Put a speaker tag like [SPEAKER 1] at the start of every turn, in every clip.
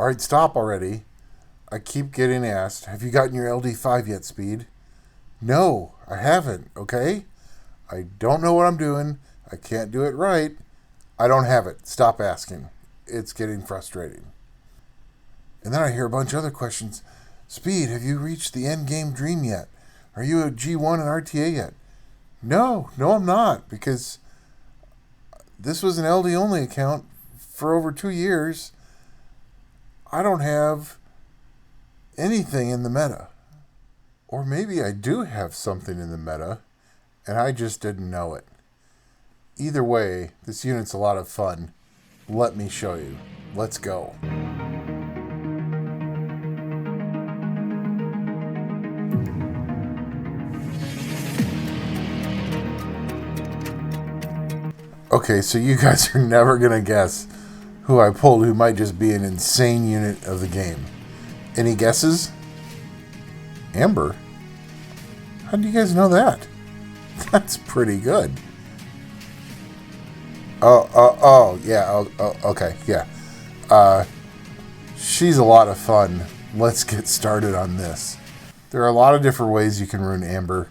[SPEAKER 1] All right, stop already. I keep getting asked, have you gotten your LD5 yet, Speed? No, I haven't, okay? I don't know what I'm doing. I can't do it right. I don't have it. Stop asking. It's getting frustrating. And then I hear a bunch of other questions. Speed, have you reached the end game dream yet? Are you a G1 and RTA yet? No, I'm not, because this was an LD only account for over 2 years. I don't have anything in the meta. Or maybe I do have something in the meta, and I just didn't know it. Either way, this unit's a lot of fun. Let me show you. Let's go. Okay, so you guys are never going to guess who I pulled, who might just be an insane unit of the game. Any guesses? Amber? How do you guys know that? That's pretty good. Yeah, okay, yeah. She's a lot of fun. Let's get started on this. There are a lot of different ways you can rune Amber.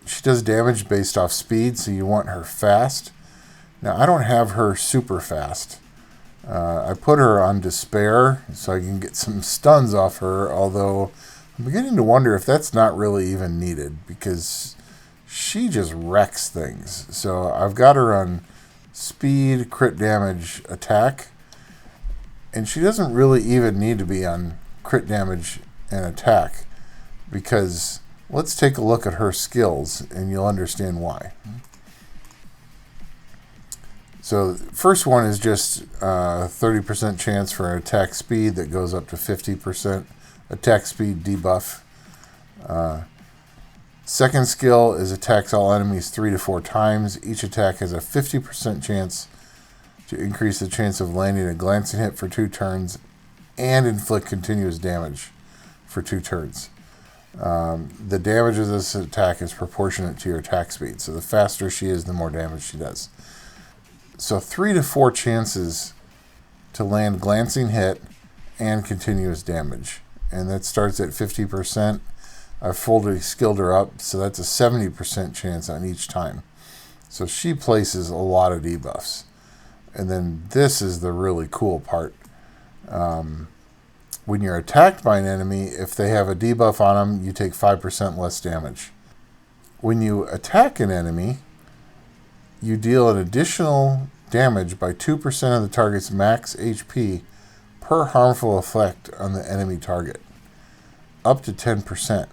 [SPEAKER 1] She does damage based off speed, so you want her fast. Now, I don't have her super fast. I put her on Despair so I can get some stuns off her, although I'm beginning to wonder if that's not really even needed, because she just wrecks things. So I've got her on Speed, Crit Damage, Attack, and she doesn't really even need to be on Crit Damage and Attack, because let's take a look at her skills and you'll understand why. So the first one is just 30% chance for attack speed that goes up to 50%. Attack speed debuff. Second skill is attacks all enemies 3 to 4 times. Each attack has a 50% chance to increase the chance of landing a glancing hit for 2 turns and inflict continuous damage for 2 turns. The damage of this attack is proportionate to your attack speed. So the faster she is, the more damage she does. So 3 to 4 chances to land glancing hit and continuous damage. And that starts at 50%. I've fully skilled her up, so that's a 70% chance on each time. So she places a lot of debuffs. And then this is the really cool part. When you're attacked by an enemy, if they have a debuff on them, you take 5% less damage. When you attack an enemy, you deal an additional damage by 2% of the target's max HP per harmful effect on the enemy target, up to 10%.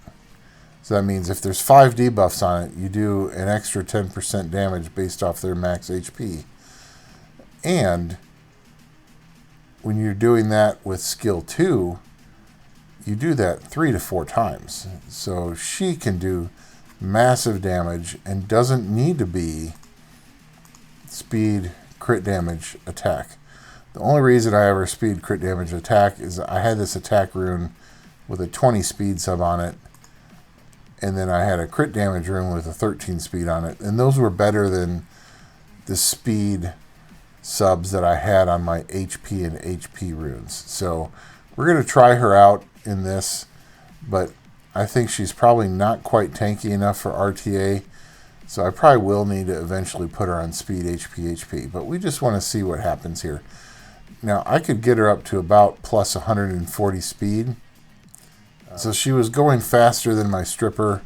[SPEAKER 1] So that means if there's 5 debuffs on it, you do an extra 10% damage based off their max HP. And when you're doing that with skill 2, you do that 3 to 4 times. So she can do massive damage and doesn't need to be speed, crit damage, attack. The only reason I ever speed, crit damage, attack is I had this attack rune with a 20 speed sub on it, and then I had a crit damage rune with a 13 speed on it, and those were better than the speed subs that I had on my HP and HP runes. So we're going to try her out in this, but I think she's probably not quite tanky enough for RTA, so I probably will need to eventually put her on speed, HP, but we just want to see what happens here. Now, I could get her up to about plus 140 speed. So she was going faster than my stripper,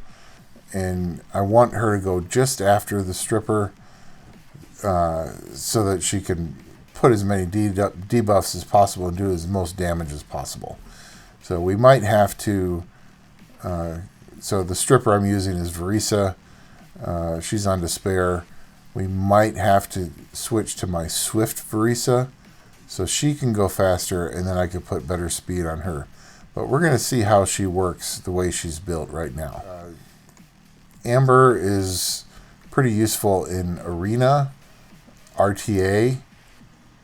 [SPEAKER 1] and I want her to go just after the stripper so that she can put as many debuffs as possible and do as most damage as possible. So we might have to... so the stripper I'm using is Verisa. She's on Despair. We might have to switch to my Swift Verisa so she can go faster, and then I could put better speed on her. But we're going to see how she works the way she's built right now. Amber is pretty useful in Arena, RTA,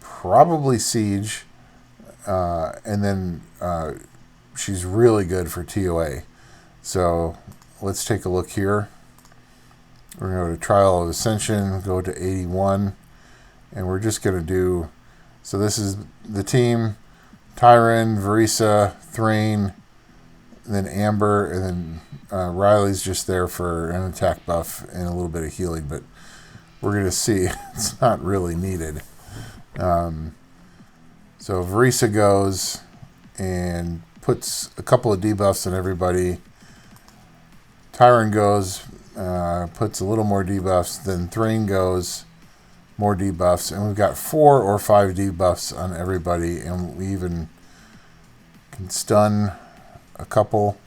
[SPEAKER 1] probably Siege, and then she's really good for TOA. So let's take a look here. We're going to go to Trial of Ascension, go to 81, and we're just going to do... So this is the team. Tyron, Verisa, Thrain, and then Amber, and then Riley's just there for an attack buff and a little bit of healing, but we're going to see it's not really needed. So Verisa goes and puts a couple of debuffs on everybody. Tyron goes, puts a little more debuffs. Then Thrain goes, more debuffs. And we've got 4 or 5 debuffs on everybody. And we even can stun a couple.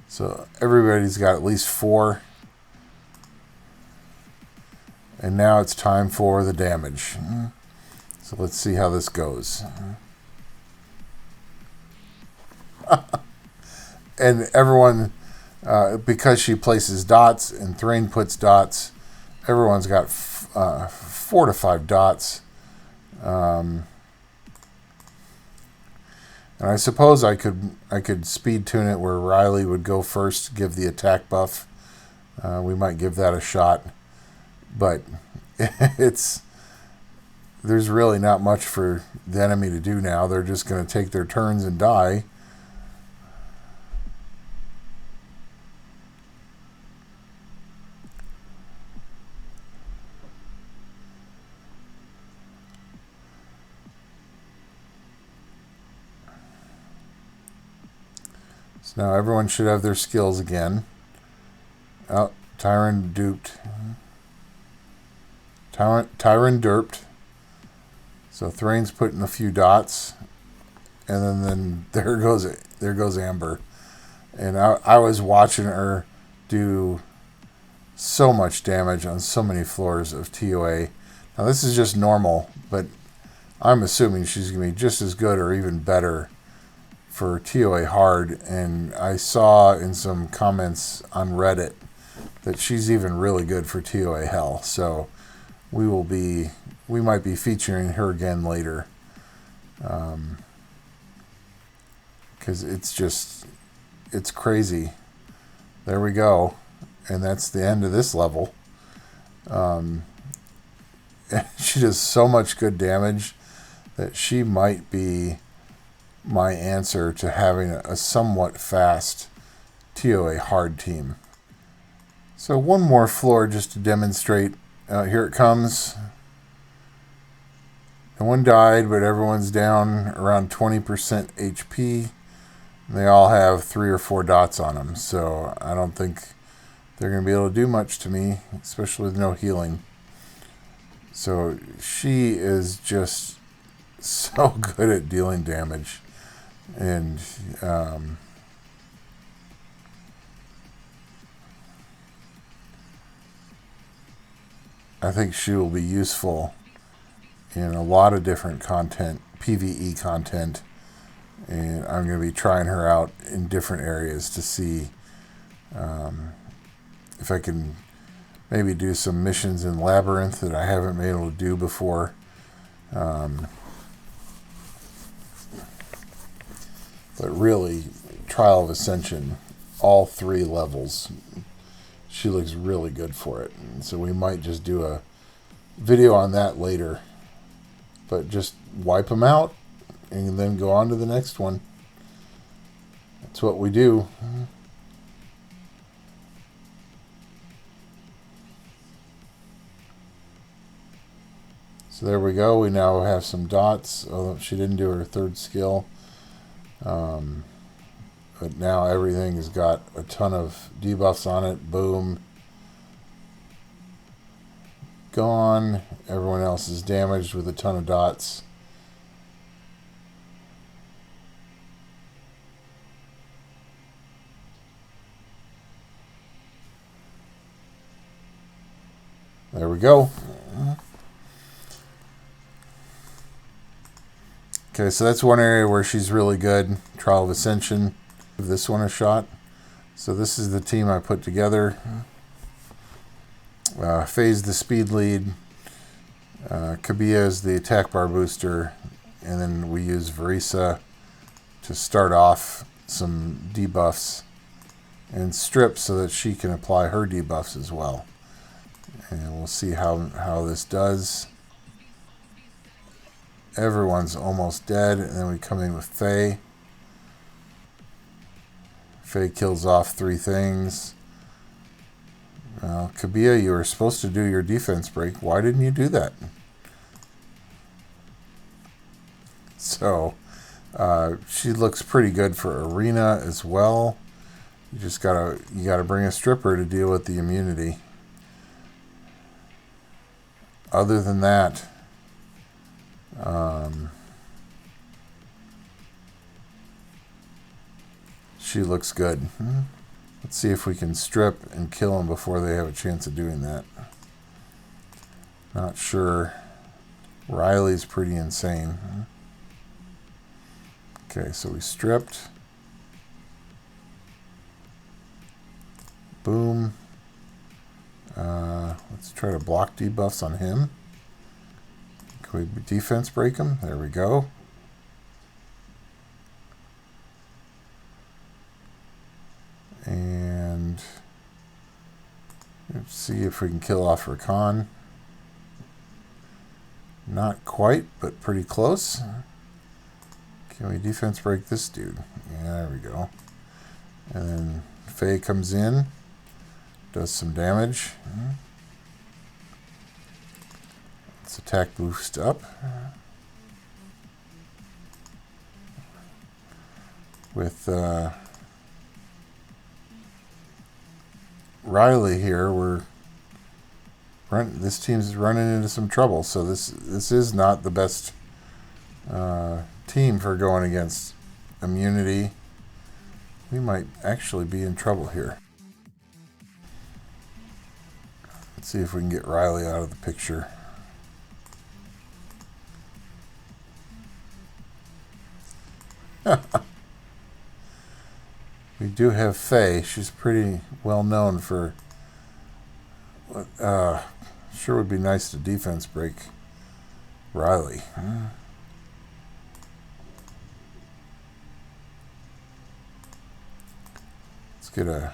[SPEAKER 1] So everybody's got at least 4. And now it's time for the damage. So let's see how this goes. And everyone, because she places dots and Thrain puts dots, everyone's got 4 to 5 dots. And I suppose I could speed tune it where Riley would go first, give the attack buff. We might give that a shot, but there's really not much for the enemy to do now. They're just going to take their turns and die. So now everyone should have their skills again. Oh, Tyron duped. Tyron derped. So Thrain's putting a few dots. And then there goes Amber. And I was watching her do so much damage on so many floors of TOA. Now this is just normal, but I'm assuming she's going to be just as good or even better for TOA hard. And I saw in some comments on Reddit that she's even really good for TOA hell. So we might be featuring her again later. Because it's crazy. There we go. And that's the end of this level. She does so much good damage that she might be my answer to having a somewhat fast TOA hard team. So one more floor just to demonstrate. Here it comes. No one died, but everyone's down around 20% HP. They all have 3 or 4 dots on them, so I don't think they're going to be able to do much to me, especially with no healing. So she is just so good at dealing damage. And I think she will be useful in a lot of different content, PvE content. And I'm going to be trying her out in different areas to see if I can maybe do some missions in Labyrinth that I haven't been able to do before. But really, Trial of Ascension, all 3 levels, she looks really good for it. And so we might just do a video on that later. But just wipe them out and then go on to the next one. That's what we do. So there we go. We now have some dots. Oh, she didn't do her 3rd skill. But now everything has got a ton of debuffs on it. Boom. Gone. Everyone else is damaged with a ton of dots. There we go. Okay, so that's one area where she's really good. Trial of Ascension. Give this one a shot. So this is the team I put together. Phase the speed lead. Kabiya is the attack bar booster. And then we use Verisa to start off some debuffs. And Strip so that she can apply her debuffs as well. And we'll see how this does. Everyone's almost dead, and then we come in with Faye. Faye kills off 3 things. Well, Kabia, you were supposed to do your defense break. Why didn't you do that? So, she looks pretty good for Arena as well. You gotta bring a stripper to deal with the immunity. Other than that, she looks good. Let's see if we can strip and kill them before they have a chance of doing that. Not sure. Riley's pretty insane. Okay, so we stripped. Boom. Let's try to block debuffs on him. Can we defense break him? There we go. And let's see if we can kill off Rakan. Not quite, but pretty close. Can we defense break this dude? Yeah, there we go. And then Faye comes in, does some damage. Let's attack boost up. With Riley here, this team's running into some trouble. So this is not the best team for going against immunity. We might actually be in trouble here. Let's see if we can get Riley out of the picture. We do have Faye. She's pretty well known for sure would be nice to defense break Riley. Let's get a,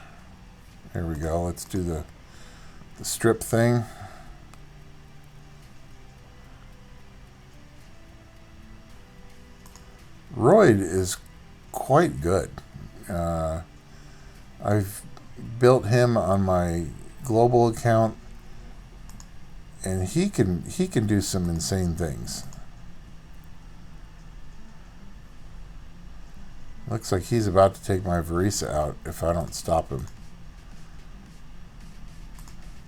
[SPEAKER 1] there we go. Let's do the strip thing. Royd is quite good. I've built him on my global account, and he can do some insane things. Looks like he's about to take my Varisa out if I don't stop him.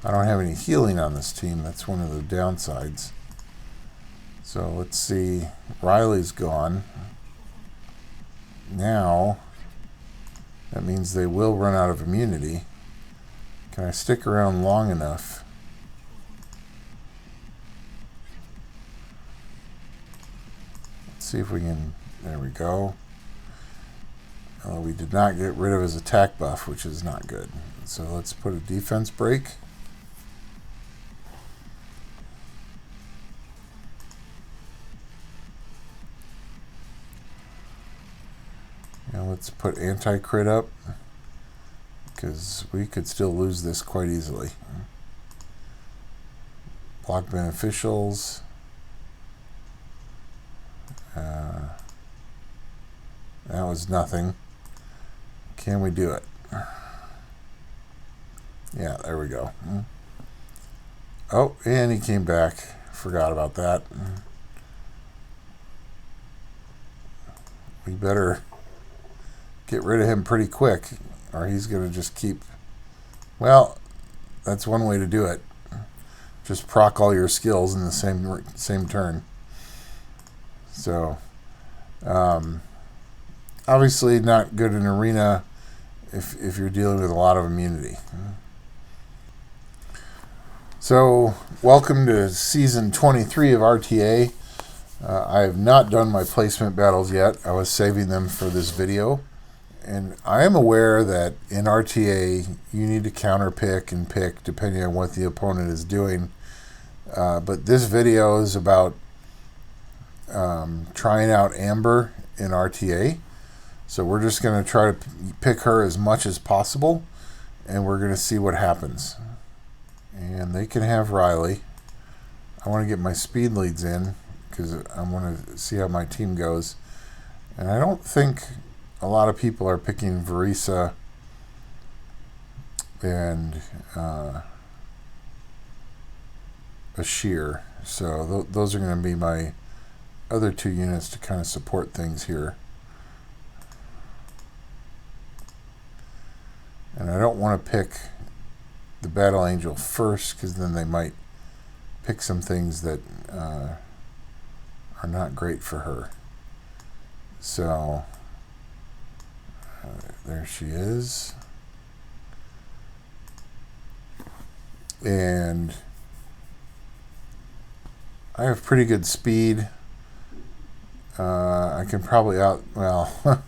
[SPEAKER 1] I don't have any healing on this team. That's one of the downsides. So let's see. Riley's gone. Now, that means they will run out of immunity. Can I stick around long enough? Let's see if we can, there we go. We did not get rid of his attack buff, which is not good. So let's put a defense break. Now let's put anti-crit up, because we could still lose this quite easily. Block beneficials. That was nothing. Can we do it? Yeah, there we go. Oh, and he came back. Forgot about that. We better get rid of him pretty quick, or he's going to just keep... Well, that's one way to do it. Just proc all your skills in the same turn. So, obviously not good in arena if you're dealing with a lot of immunity. So, welcome to Season 23 of RTA. I have not done my placement battles yet. I was saving them for this video. And I am aware that in RTA, you need to counter pick and pick depending on what the opponent is doing. But this video is about trying out Amber in RTA. So we're just going to try to pick her as much as possible, and we're going to see what happens. And they can have Riley. I want to get my speed leads in because I want to see how my team goes. And I don't think a lot of people are picking Verisa and Ashir. So those are going to be my other two units to kind of support things here. And I don't want to pick the Battle Angel first, because then they might pick some things that are not great for her. So there she is. And I have pretty good speed. I can probably well,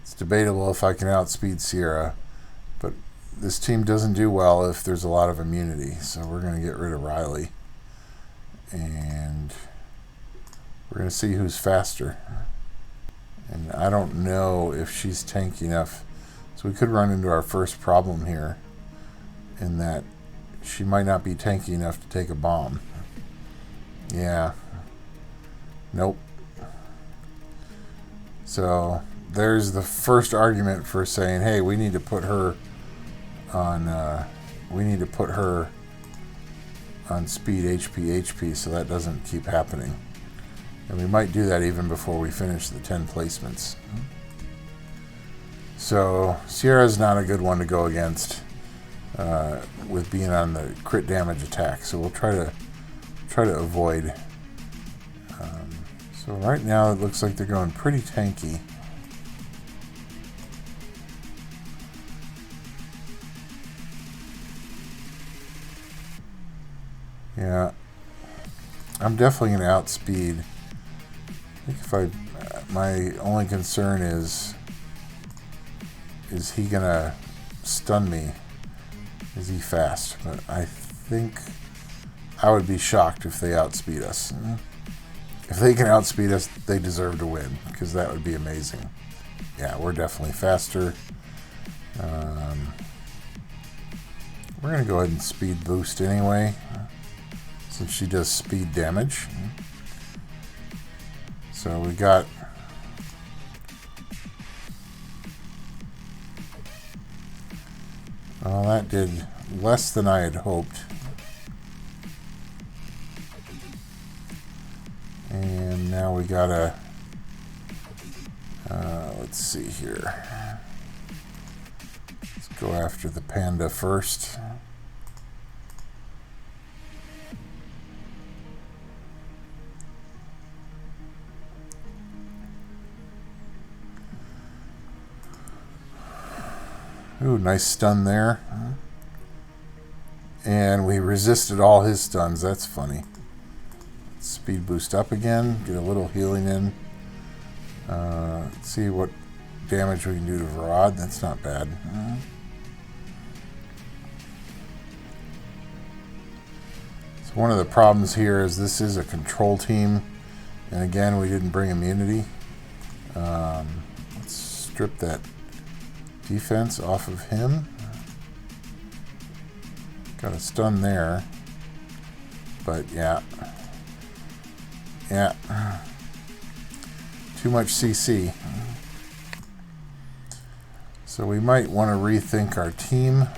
[SPEAKER 1] it's debatable if I can outspeed Sierra, but this team doesn't do well if there's a lot of immunity, so we're going to get rid of Riley. And we're going to see who's faster. And I don't know if she's tanky enough, so we could run into our first problem here, in that she might not be tanky enough to take a bomb. Yeah. Nope. So there's the first argument for saying, hey, we need to put her on speed HP, so that doesn't keep happening. And we might do that even before we finish the 10 placements. So Sierra's not a good one to go against with being on the crit damage attack. So we'll try to avoid. So right now it looks like they're going pretty tanky. Yeah, I'm definitely going to outspeed. I think my only concern is he going to stun me? Is he fast? But I think I would be shocked if they outspeed us. If they can outspeed us, they deserve to win, because that would be amazing. Yeah, we're definitely faster. We're going to go ahead and speed boost anyway, since she does speed damage. So we got well, that did less than I had hoped. And now we gotta let's see here. Let's go after the panda first. Ooh, nice stun there. And we resisted all his stuns. That's funny. Let's speed boost up again. Get a little healing in. Let's see what damage we can do to Varad. That's not bad. So one of the problems here is this is a control team. And again, we didn't bring immunity. Let's strip that defense off of him. Got a stun there. But yeah. Yeah. Too much CC. So we might want to rethink our team.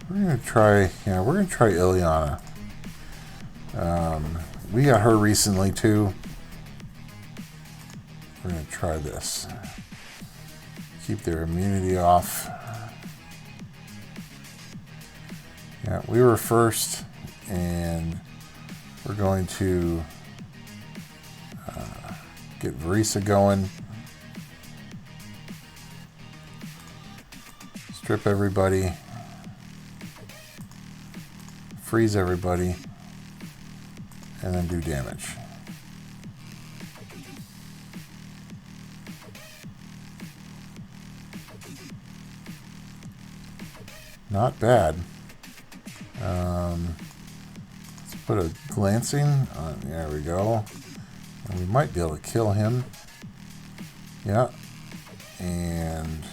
[SPEAKER 1] We're going to try Ileana. We got her recently too. We're going to try this. Keep their immunity off. Yeah, we were first, and we're going to get Verisa going. Strip everybody. Freeze everybody. And then do damage. Not bad. Let's put a glancing on. There we go. And we might be able to kill him. Yeah. And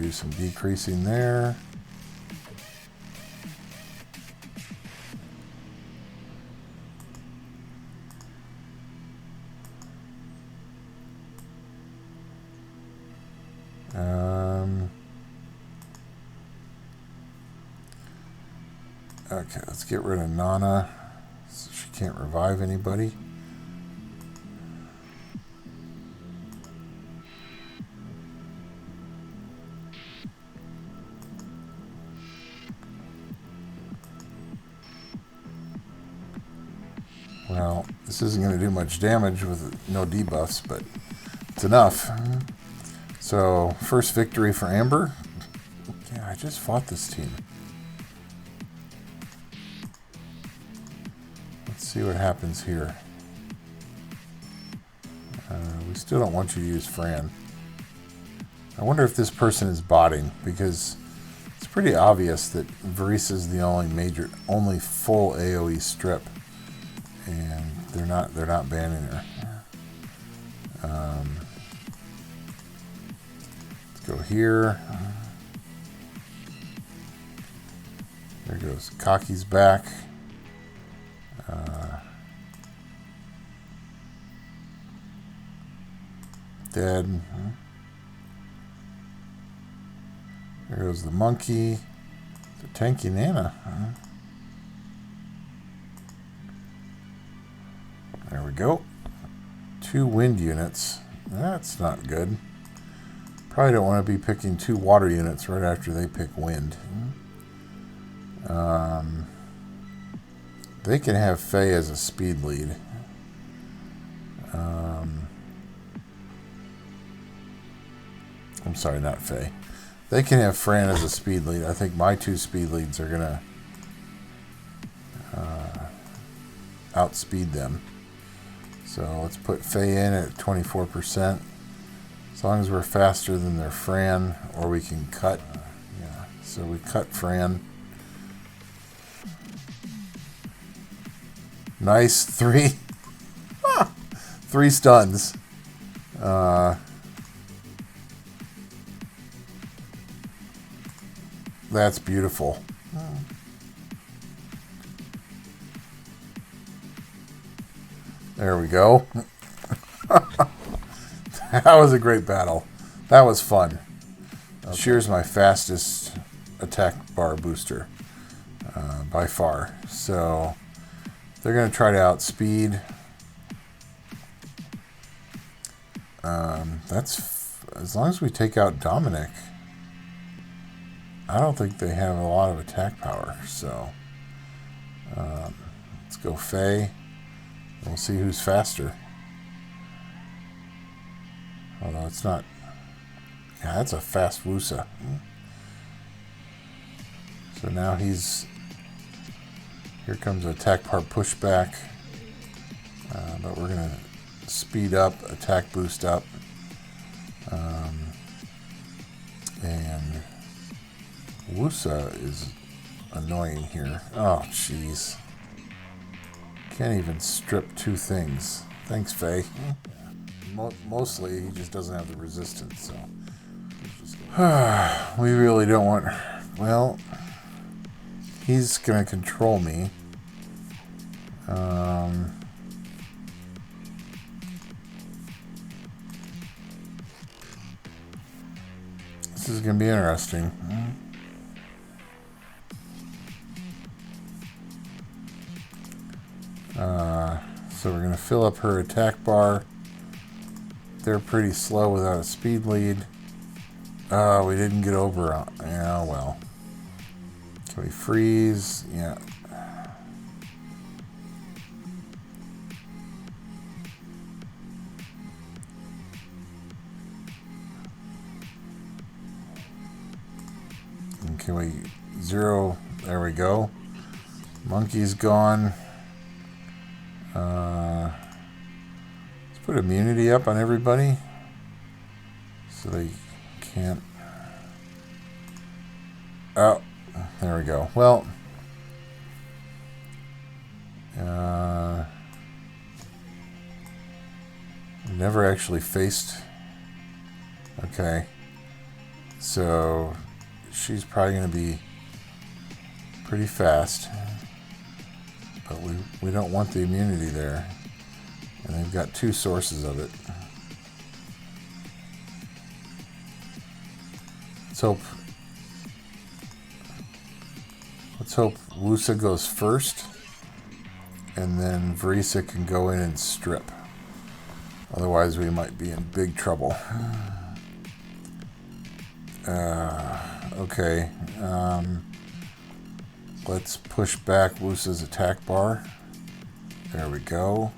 [SPEAKER 1] do some decreasing there. Okay, let's get rid of Nana so she can't revive anybody. Well, this isn't going to do much damage with no debuffs, but it's enough. So, first victory for Amber. Yeah, I just fought this team. Let's see what happens here. We still don't want you to use Fran. I wonder if this person is botting, because it's pretty obvious that Varisa is the only full AoE strip, and they're not banning her. Let's go here. There goes Kaki's back. Dead. There goes the monkey. The tanky Nana. There we go. 2 wind units. That's not good. Probably don't want to be picking 2 water units right after they pick wind. They can have Faye as a speed lead. I'm sorry, not Faye. They can have Fran as a speed lead. I think my 2 speed leads are going to outspeed them. So let's put Faye in at 24%. As long as we're faster than their Fran, or we can cut. Yeah, so we cut Fran. Nice, 3. 3 stuns. That's beautiful. There we go. That was a great battle. That was fun. Okay. Shear's my fastest attack bar booster by far. So they're going to try to outspeed. That's as long as we take out Dominic. I don't think they have a lot of attack power. So let's go Faye. We'll see who's faster. Although it's not. Yeah, that's a fast Wusa. So now he's. Here comes attack part pushback. But we're going to speed up, attack boost up. And Wusa is annoying here. Oh, jeez. Can't even strip 2 things. Thanks, Faye. Mostly, he just doesn't have the resistance, so. We really don't want. Well, he's going to control me. This is going to be interesting. So we're going to fill up her attack bar. They're pretty slow without a speed lead. We didn't get over. Yeah, well. Can we freeze? Yeah. And can we zero? There we go. Monkey's gone. Let's put immunity up on everybody so they can't. Oh, there we go. Well, never actually faced. Okay. So she's probably going to be pretty fast. But we don't want the immunity there. And they've got two sources of it. Let's hope Wusa goes first. And then Vrisa can go in and strip. Otherwise we might be in big trouble. Okay. Let's push back Wusa's attack bar. There we go.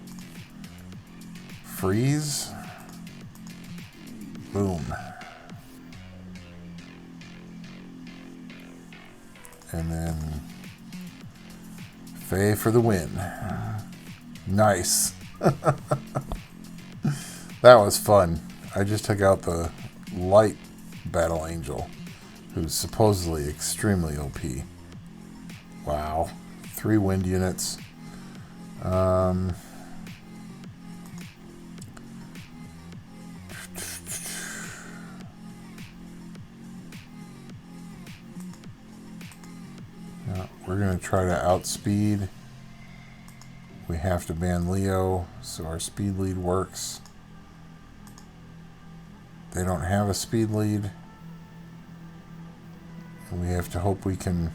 [SPEAKER 1] Freeze. Boom. And then Faye for the win. Nice. That was fun. I just took out the light battle angel, who's supposedly extremely OP. Wow. 3 wind units. We're going to try to outspeed. We have to ban Leo, so our speed lead works. They don't have a speed lead. And we have to hope we can...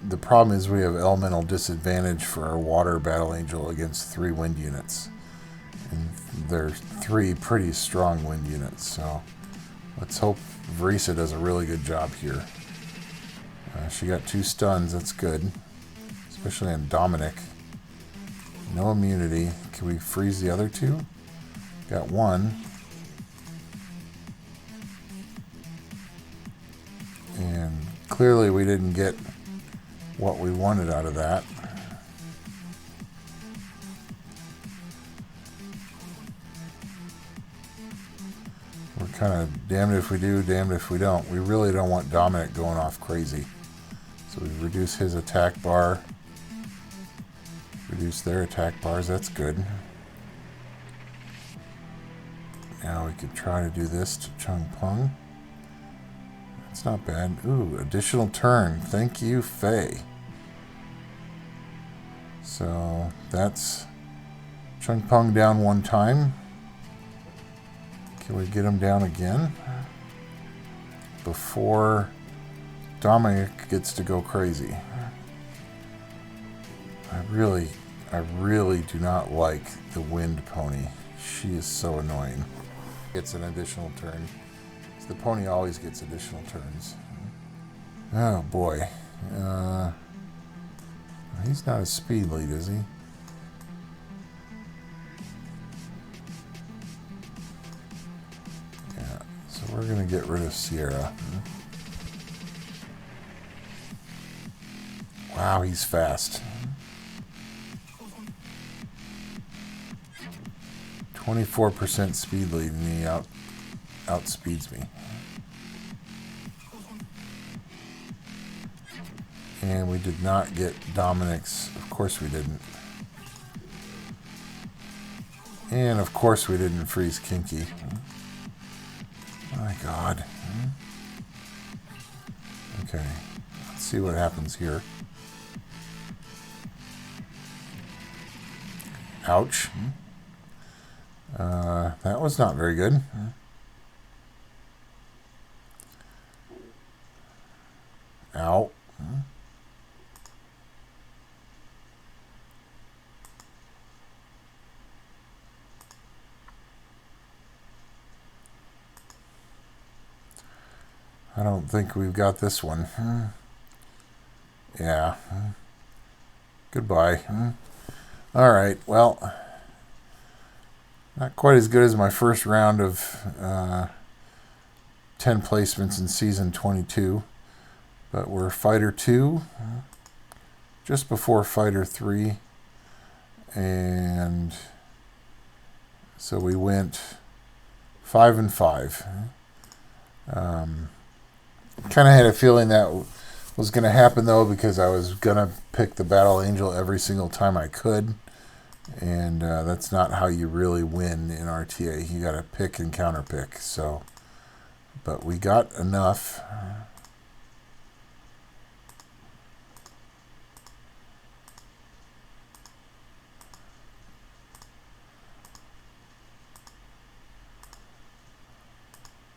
[SPEAKER 1] The problem is we have elemental disadvantage for our water battle angel against 3 wind units. And they're 3 pretty strong wind units, so let's hope Vrisa does a really good job here. She got 2 stuns, that's good. Especially on Dominic. No immunity. Can we freeze the other 2? Got 1. And clearly we didn't get what we wanted out of that. We're kind of damned if we do, damned if we don't. We really don't want Dominic going off crazy. So we reduce his attack bar. Reduce their attack bars, that's good. Now we could try to do this to Chung Pung. That's not bad. Ooh, additional turn. Thank you, Faye. So that's Chung Pung down 1 time. Can we get him down again? Before Dominic gets to go crazy. I really do not like the wind pony. She is so annoying. Gets an additional turn. The pony always gets additional turns. Oh boy. He's not a speed lead, is he? Yeah, so we're going to get rid of Sierra. Wow, he's fast. 24% speed lead and he outspeeds me. And we did not get Dominic's. Of course we didn't. And of course we didn't freeze Kinky. My God. Okay. Let's see what happens here. Ouch. That was not very good. Ow. I don't think we've got this one. Yeah. Goodbye. All right. Well, not quite as good as my first round of 10 placements in Season 22. But we're Fighter 2, just before Fighter 3. And so we went 5 and 5. Kind of had a feeling that was going to happen, though, because I was going to pick the Battle Angel every single time I could. And that's not how you really win in RTA. You got to pick and counterpick. So but we got enough.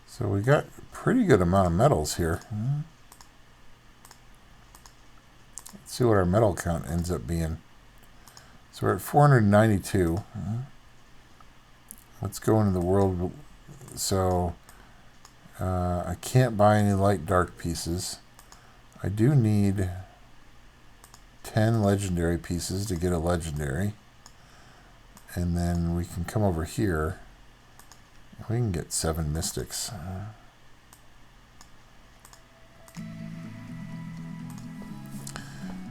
[SPEAKER 1] So we got a pretty good amount of metals here. Let's see what our metal count ends up being. So we're at 492. Let's go into the world. So I can't buy any light dark pieces. I do need 10 legendary pieces to get a legendary. And then we can come over here. We can get 7 mystics.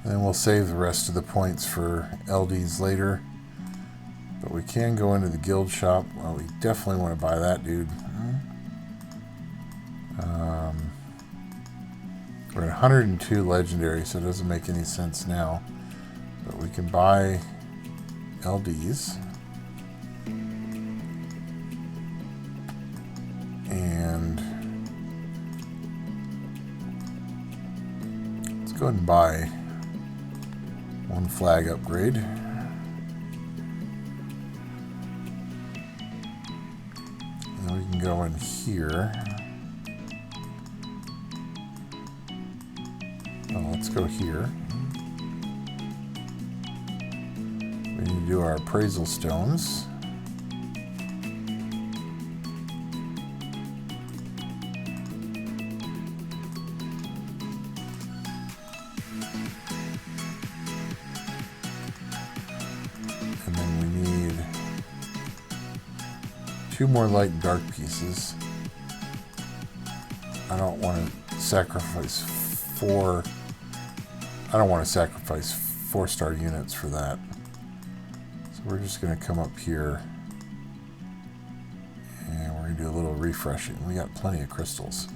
[SPEAKER 1] And then we'll save the rest of the points for LDs later. But we can go into the guild shop. Well, we definitely want to buy that dude. We're at 102 legendary, so it doesn't make any sense now. But we can buy LDs. And let's go ahead and buy 1 flag upgrade. And then we can go in here. Oh, let's go here. We need to do our appraisal stones. And then we need 2 more light and dark pieces. I don't want to sacrifice 4. I don't want to sacrifice 4-star units for that. So we're just going to come up here and we're going to do a little refreshing. We got plenty of crystals.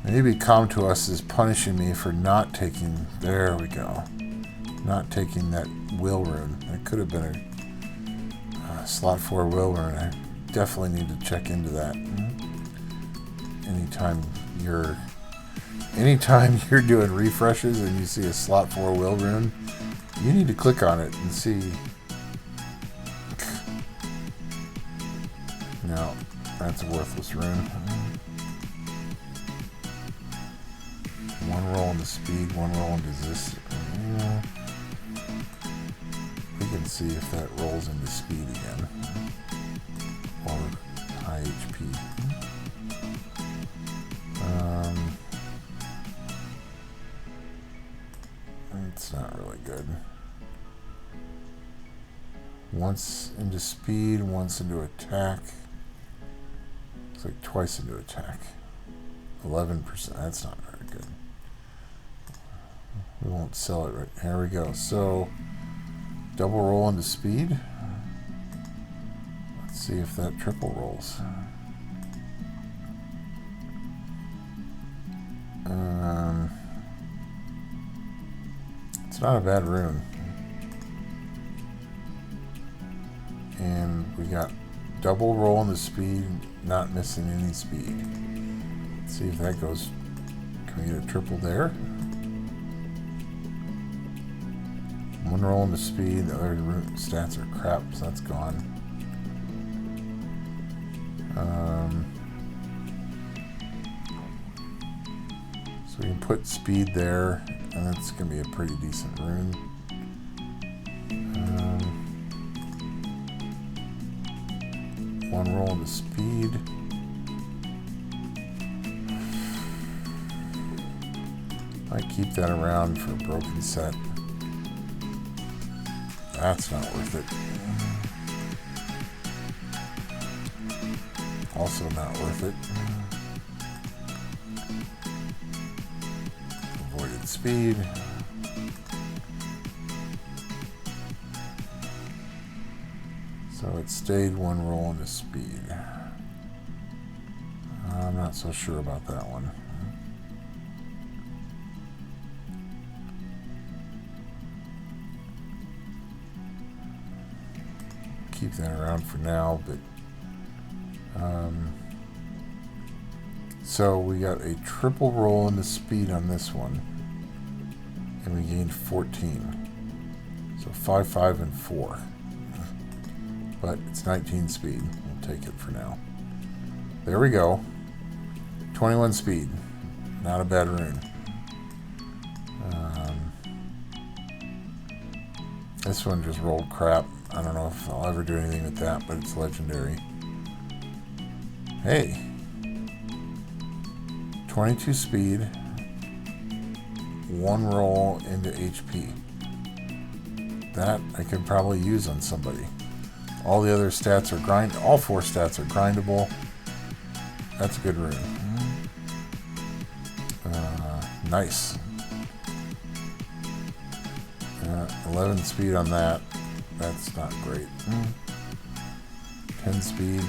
[SPEAKER 1] Maybe Come to Us is punishing me for not taking, there we go, not taking that will rune. That could have been a slot 4 will rune. I definitely need to check into that. Anytime you're doing refreshes and you see a slot 4 will rune, you need to click on it and see. No, that's a worthless rune. 1 roll into speed, 1 roll into this. We can see if that rolls into speed again. Or high HP. It's not really good. Once into speed, once into attack. It's like twice into attack. 11%. That's not very good. We won't sell it right. Here we go. So, double roll into speed. Let's see if that triple rolls. It's not a bad rune. And we got double roll into speed, not missing any speed. Let's see if that goes. Can we get a triple there? 1 roll into speed, the other stats are crap, so that's gone. So we can put speed there, and that's going to be a pretty decent rune. 1 roll into speed. Might keep that around for a broken set. That's not worth it. Also not worth it. Avoided speed. So it stayed one roll into speed. I'm not so sure about that one. Keep that around for now, but so we got a triple roll into speed on this one, and we gained 14. So 5, 5, and 4. But it's 19 speed. We'll take it for now. There we go. 21 speed. Not a bad rune. This one just rolled crap. I don't know if I'll ever do anything with that, but it's legendary. Hey. 22 speed. 1 roll into HP. That I could probably use on somebody. All the other stats are all 4 stats are grindable. That's a good rune. Nice. 11 speed on that. That's not great. 10 speed.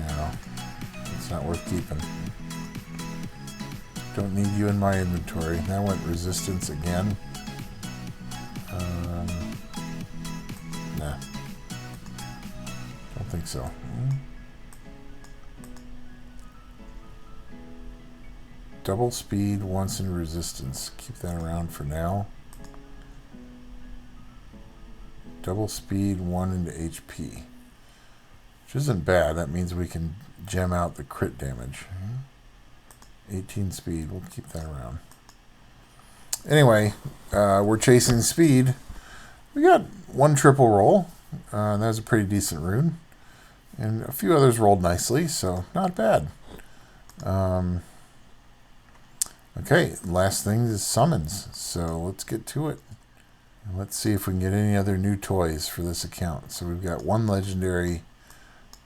[SPEAKER 1] No. It's not worth keeping. Don't need you in my inventory. That went resistance again. Nah. Don't think so. Double speed once in resistance. Keep that around for now. Double speed 1 into HP. Which isn't bad. That means we can gem out the crit damage. 18 speed. We'll keep that around. Anyway, we're chasing speed. We got 1 triple roll. That was a pretty decent rune. And a few others rolled nicely, so not bad. Okay, last thing is summons. So let's get to it. Let's see if we can get any other new toys for this account. So we've got 1 legendary,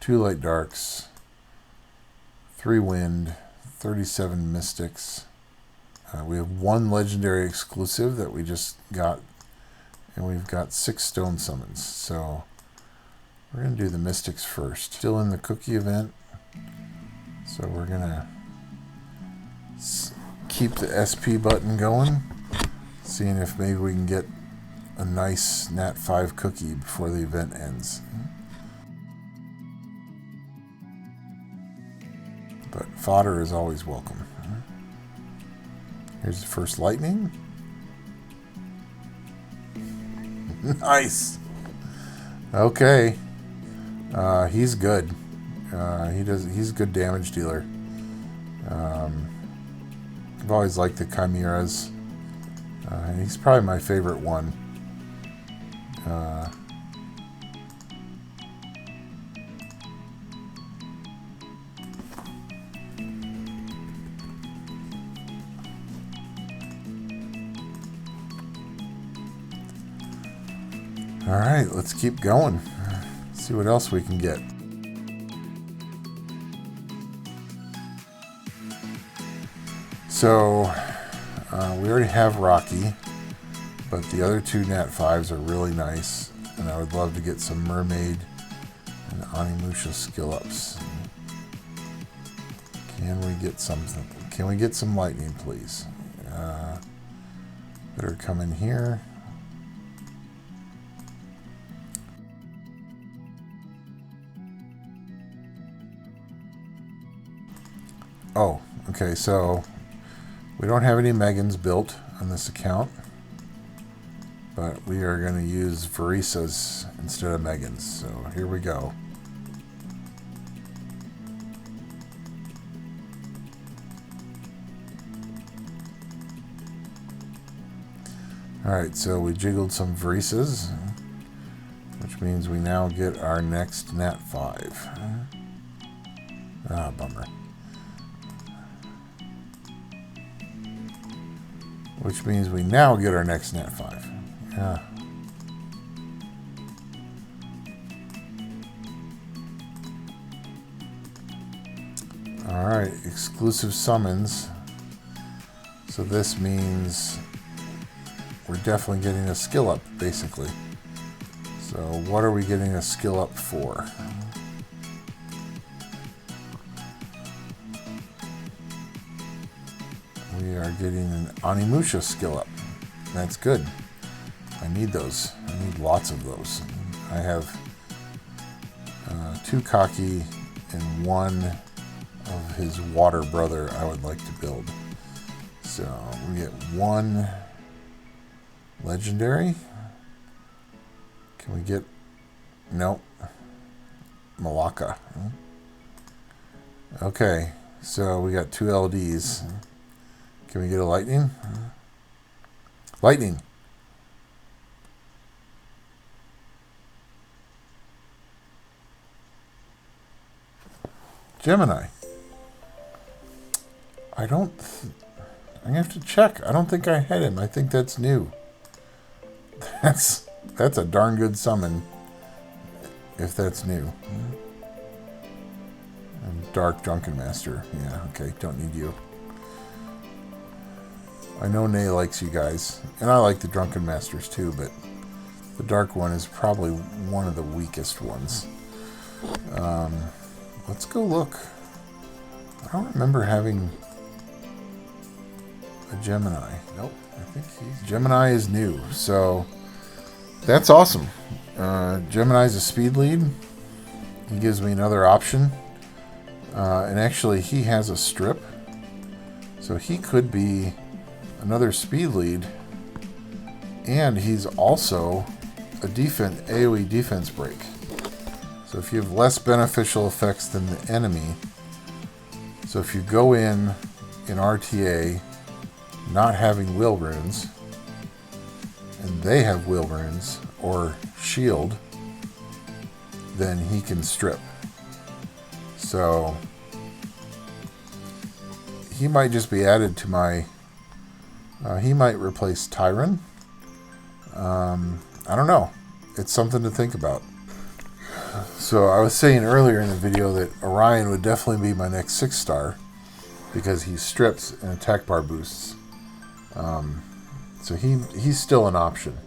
[SPEAKER 1] 2 light darks, 3 wind, 37 mystics. We have 1 legendary exclusive that we just got, and we've got 6 stone summons. So we're going to do the mystics first. Still in the cookie event. So we're going to keep the SP button going, seeing if maybe we can get a nice Nat 5 cookie before the event ends. But fodder is always welcome. Here's the first lightning. Nice. Okay. He's good. He's a good damage dealer. I've always liked the chimeras. He's probably my favorite one. All right, let's keep going. See what else we can get. So, we already have Rocky, but the other 2 Nat 5s are really nice, and I would love to get some Mermaid and Animusha skill ups. Can we get something? Can we get some lightning, please? Better come in here. Oh, okay, so we don't have any Megans built on this account, but we are going to use Varisas instead of Megans, so here we go. Alright, so we jiggled some Varisas, which means we now get our next Nat 5. Ah, bummer. Which means we now get our next Nat 5. Yeah. Alright, exclusive summons. So this means we're definitely getting a skill up, basically. So what are we getting a skill up for? We are getting an Onimusha skill up. That's good. I need those. I need lots of those. I have 2 Kaki and 1 of his water brother I would like to build. So we get 1 legendary. Can we get... Nope. Malacca. Okay, so we got 2 LDs. Can we get a lightning? Lightning! Gemini. I don't... I'm gonna have to check. I don't think I had him. I think that's new. That's a darn good summon. If that's new. And Dark Drunken Master. Yeah, okay. Don't need you. I know Nay likes you guys. And I like the Drunken Masters too, but the Dark one is probably one of the weakest ones. Let's go look. I don't remember having a Gemini. Nope. I think Gemini is new. So that's awesome. Gemini's a speed lead. He gives me another option. And actually he has a strip. So he could be another speed lead. And he's also a AoE defense break. So if you have less beneficial effects than the enemy, so if you go in RTA not having will runes, and they have will runes or shield, then he can strip. So he might just be added to my... he might replace Tyron. I don't know. It's something to think about. So I was saying earlier in the video that Orion would definitely be my next 6-star because he strips and attack bar boosts. So he's still an option.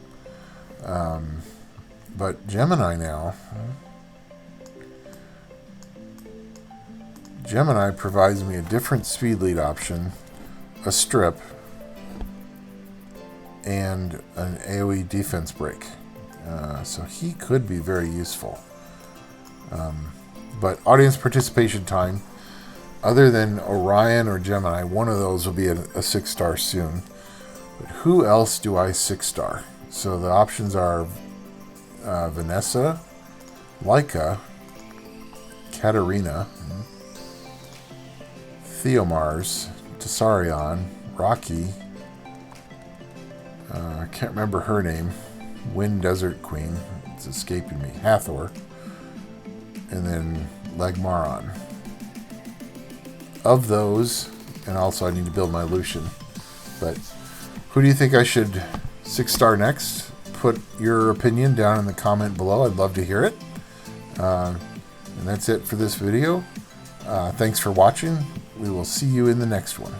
[SPEAKER 1] But Gemini now... Gemini provides me a different speed lead option, a strip, and an AoE defense break. So he could be very useful. But audience participation time, other than Orion or Gemini, one of those will be a 6-star soon. But who else do I 6-star? So the options are Vanessa, Laika, Katarina, Theomars, Tessarion, Rocky, I can't remember her name, Wind Desert Queen, it's escaping me, Hathor, and then Legmaron. Of those, and also I need to build my Lucian, but who do you think I should 6-star next? Put your opinion down in the comment below. I'd love to hear it. And that's it for this video. Thanks for watching. We will see you in the next one.